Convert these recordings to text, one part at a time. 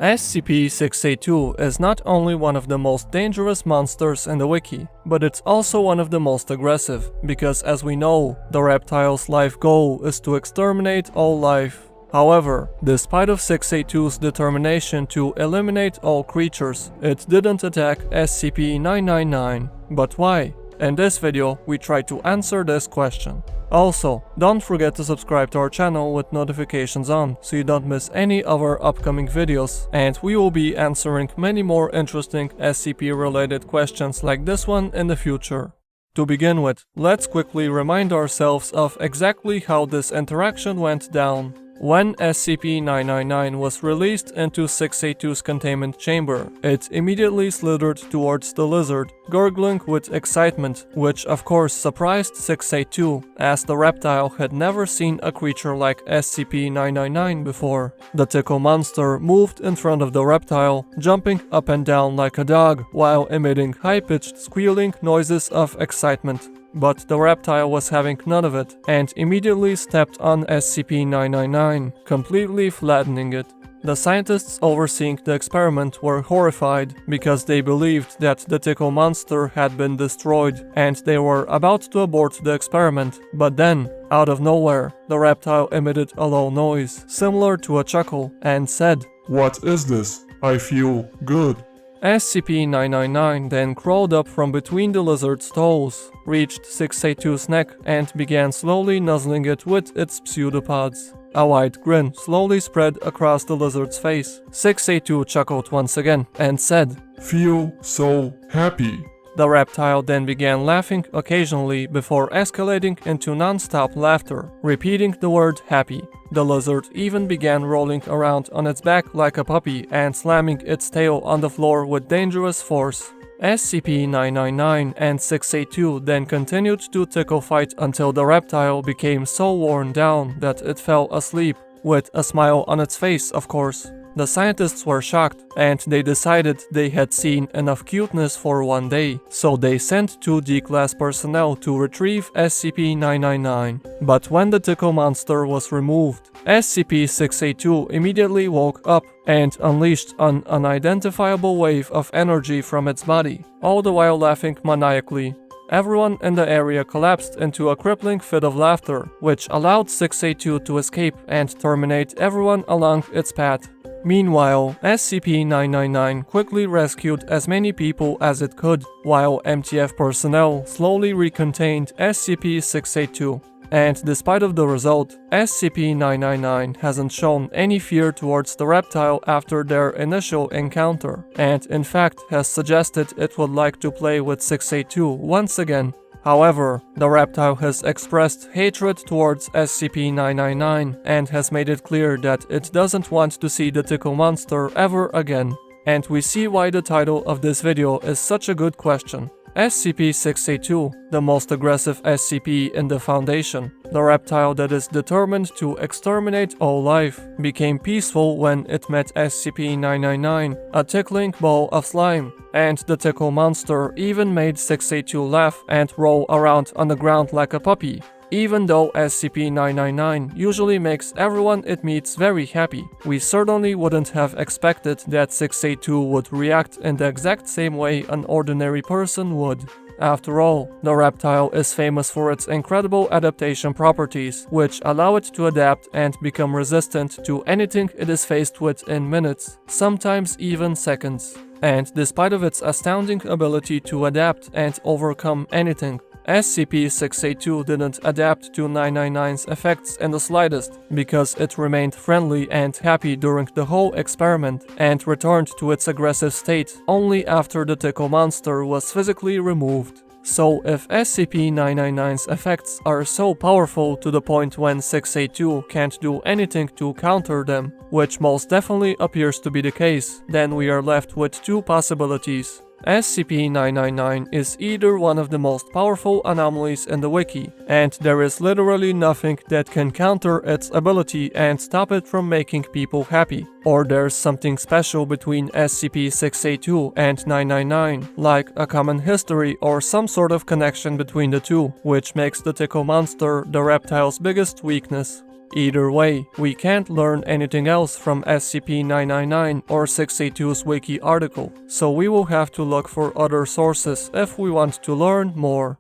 SCP-682 is not only one of the most dangerous monsters in the wiki, but it's also one of the most aggressive, because as we know, the reptile's life goal is to exterminate all life. However, despite of 682's determination to eliminate all creatures, it didn't attack SCP-999. But why? In this video, we try to answer this question. Also, don't forget to subscribe to our channel with notifications on, so you don't miss any of our upcoming videos, and we will be answering many more interesting SCP-related questions like this one in the future. To begin with, let's quickly remind ourselves of exactly how this interaction went down. When SCP-999 was released into 682's containment chamber, it immediately slithered towards the lizard, gurgling with excitement, which of course surprised 682, as the reptile had never seen a creature like SCP-999 before. The tickle monster moved in front of the reptile, jumping up and down like a dog, while emitting high-pitched squealing noises of excitement. But the reptile was having none of it, and immediately stepped on SCP-999, completely flattening it. The scientists overseeing the experiment were horrified, because they believed that the tickle monster had been destroyed, and they were about to abort the experiment. But then, out of nowhere, the reptile emitted a low noise, similar to a chuckle, and said, "What is this? I feel good." SCP-999 then crawled up from between the lizard's toes, reached 682's neck, and began slowly nuzzling it with its pseudopods. A wide grin slowly spread across the lizard's face. 682 chuckled once again and said, "Feel so happy." The reptile then began laughing occasionally before escalating into non-stop laughter, repeating the word happy. The lizard even began rolling around on its back like a puppy and slamming its tail on the floor with dangerous force. SCP-999 and 682 then continued to tickle fight until the reptile became so worn down that it fell asleep, with a smile on its face, of course. The scientists were shocked, and they decided they had seen enough cuteness for one day, so they sent 2 D-Class personnel to retrieve SCP-999. But when the tickle monster was removed, SCP-682 immediately woke up and unleashed an unidentifiable wave of energy from its body, all the while laughing maniacally. Everyone in the area collapsed into a crippling fit of laughter, which allowed 682 to escape and terminate everyone along its path. Meanwhile, SCP-999 quickly rescued as many people as it could, while MTF personnel slowly recontained SCP-682. And despite of the result, SCP-999 hasn't shown any fear towards the reptile after their initial encounter, and in fact has suggested it would like to play with 682 once again. However, the reptile has expressed hatred towards SCP-999 and has made it clear that it doesn't want to see the tickle monster ever again. And we see why the title of this video is such a good question. SCP-682, the most aggressive SCP in the Foundation, the reptile that is determined to exterminate all life, became peaceful when it met SCP-999, a tickling ball of slime, and the tickle monster even made 682 laugh and roll around on the ground like a puppy. Even though SCP-999 usually makes everyone it meets very happy, we certainly wouldn't have expected that 682 would react in the exact same way an ordinary person would. After all, the reptile is famous for its incredible adaptation properties, which allow it to adapt and become resistant to anything it is faced with in minutes, sometimes even seconds. And despite of its astounding ability to adapt and overcome anything, SCP-682 didn't adapt to 999's effects in the slightest, because it remained friendly and happy during the whole experiment, and returned to its aggressive state only after the tickle monster was physically removed. So if SCP-999's effects are so powerful to the point when 682 can't do anything to counter them, which most definitely appears to be the case, then we are left with 2 possibilities. SCP-999 is either one of the most powerful anomalies in the wiki, and there is literally nothing that can counter its ability and stop it from making people happy, or there's something special between SCP-682 and 999, like a common history or some sort of connection between the two, which makes the tickle monster the reptile's biggest weakness. Either way, we can't learn anything else from SCP-999 or 682's wiki article, so we will have to look for other sources if we want to learn more.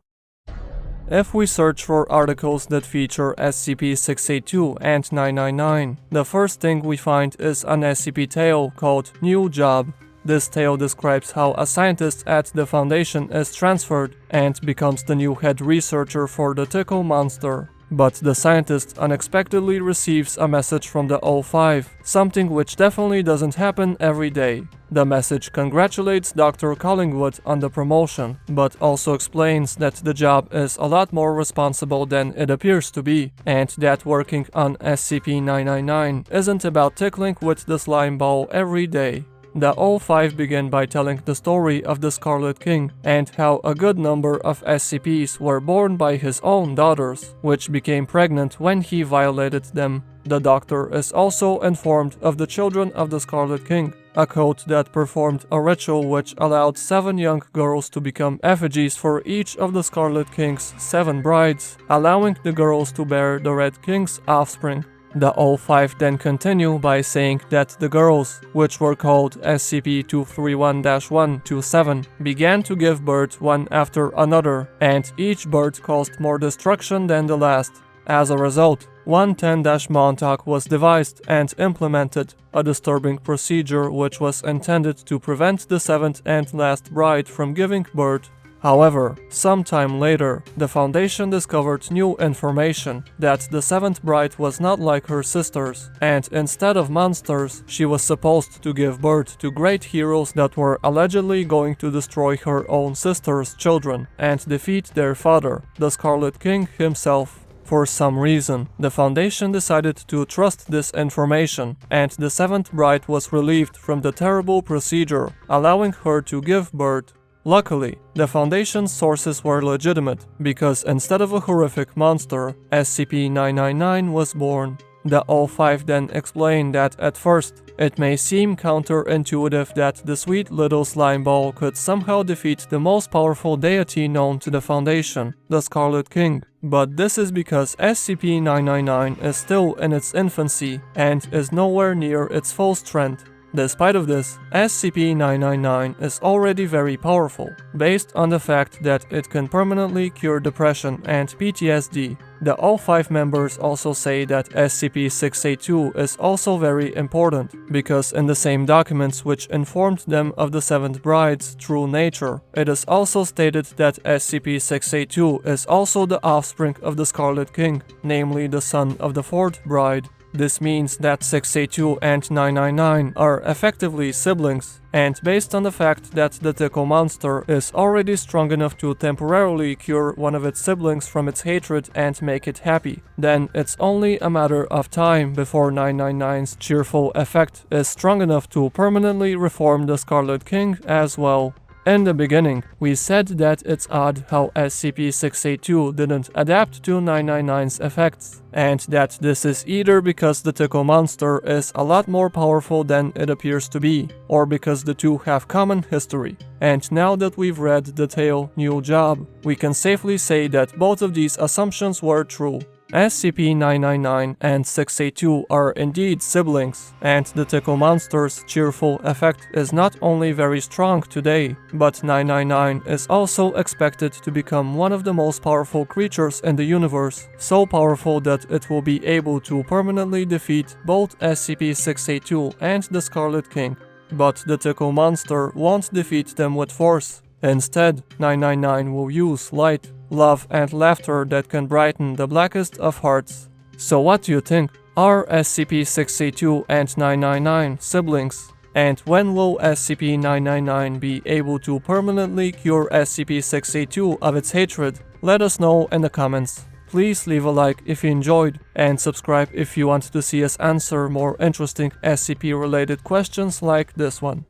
If we search for articles that feature SCP-682 and 999, the first thing we find is an SCP tale called New Job. This tale describes how a scientist at the Foundation is transferred and becomes the new head researcher for the tickle monster. But the scientist unexpectedly receives a message from the O5, something which definitely doesn't happen every day. The message congratulates Dr. Collingwood on the promotion, but also explains that the job is a lot more responsible than it appears to be, and that working on SCP-999 isn't about tickling with the slime ball every day. The O5 begin by telling the story of the Scarlet King and how a good number of SCPs were born by his own daughters, which became pregnant when he violated them. The Doctor is also informed of the Children of the Scarlet King, a cult that performed a ritual which allowed 7 young girls to become effigies for each of the Scarlet King's 7 brides, allowing the girls to bear the Red King's offspring. The O5 then continue by saying that the girls, which were called SCP-231-1 to 7, began to give birth one after another, and each birth caused more destruction than the last. As a result, 110-Montauk was devised and implemented, a disturbing procedure which was intended to prevent the 7th and last bride from giving birth. However, sometime later, the Foundation discovered new information that the 7th bride was not like her sisters, and instead of monsters, she was supposed to give birth to great heroes that were allegedly going to destroy her own sister's children and defeat their father, the Scarlet King himself. For some reason, the Foundation decided to trust this information, and the 7th bride was relieved from the terrible procedure, allowing her to give birth. Luckily, the Foundation's sources were legitimate, because instead of a horrific monster, SCP-999 was born. The O5 then explained that at first, it may seem counterintuitive that the sweet little slime ball could somehow defeat the most powerful deity known to the Foundation, the Scarlet King. But this is because SCP-999 is still in its infancy and is nowhere near its full strength. Despite of this, SCP-999 is already very powerful, based on the fact that it can permanently cure depression and PTSD. The O5 members also say that SCP-682 is also very important, because in the same documents which informed them of the 7th bride's true nature, it is also stated that SCP-682 is also the offspring of the Scarlet King, namely the son of the 4th bride. This means that 682 and 999 are effectively siblings, and based on the fact that the tickle monster is already strong enough to temporarily cure one of its siblings from its hatred and make it happy, then it's only a matter of time before 999's cheerful effect is strong enough to permanently reform the Scarlet King as well. In the beginning, we said that it's odd how SCP-682 didn't adapt to 999's effects, and that this is either because the tickle monster is a lot more powerful than it appears to be, or because the two have common history. And now that we've read the tale New Job, we can safely say that both of these assumptions were true. SCP-999 and 682 are indeed siblings, and the tickle monster's cheerful effect is not only very strong today, but 999 is also expected to become one of the most powerful creatures in the universe, so powerful that it will be able to permanently defeat both SCP-682 and the Scarlet King. But the tickle monster won't defeat them with force. Instead, 999 will use light, love and laughter that can brighten the blackest of hearts. So what do you think? Are SCP-682 and 999 siblings? And when will SCP-999 be able to permanently cure SCP-682 of its hatred? Let us know in the comments. Please leave a like if you enjoyed, and subscribe if you want to see us answer more interesting SCP-related questions like this one.